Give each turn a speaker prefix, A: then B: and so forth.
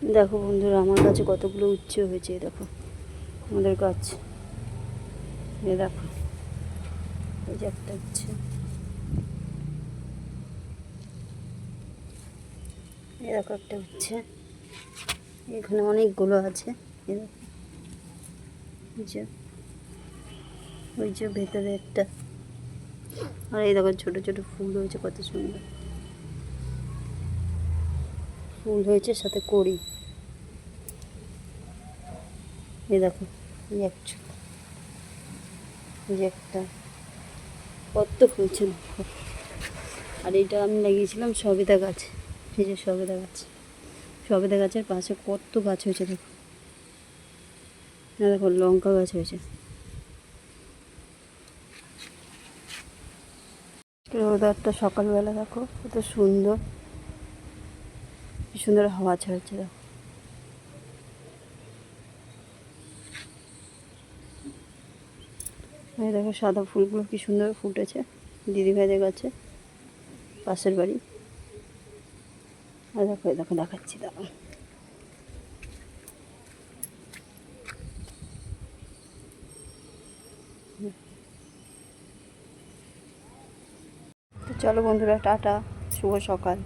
A: দেখো বন্ধুরা, আমার কাছে কতগুলো উচ্ছে হয়েছে। দেখো আমাদের গাছ, এ দেখো, এই যে একটা উচ্ছে, এ দেখো একটা উচ্ছে, এখানে অনেকগুলো আছে। এ দেখো, ওই যে ভেতরে একটা, আর এই দেখো ছোটো ছোটো ফুল হয়েছে, কত সুন্দর ফুল হয়েছে, সাথে কড়ি। এই দেখো, এই একটা কত ফুলছে দেখো। আর এটা আমি লাগিয়েছিলাম সবেদা গাছ। এই যে সবেদা গাছ, সবেদা গাছের পাশে কত গাছ হয়েছে দেখো। দেখো লঙ্কা গাছ হয়েছে। ওয়েদারটা সকালবেলা দেখো কত সুন্দর, কি সুন্দর হাওয়া ছাড়ছে দেখো। এই দেখো সাদা ফুলগুলো কি সুন্দর ফুটেছে দিদিভাইদের গাছে, পাশের বাড়ি। আর দেখো, দেখো দেখাচ্ছি, দেখো। তো চলো বন্ধুরা, টাটা, শুভ সকাল।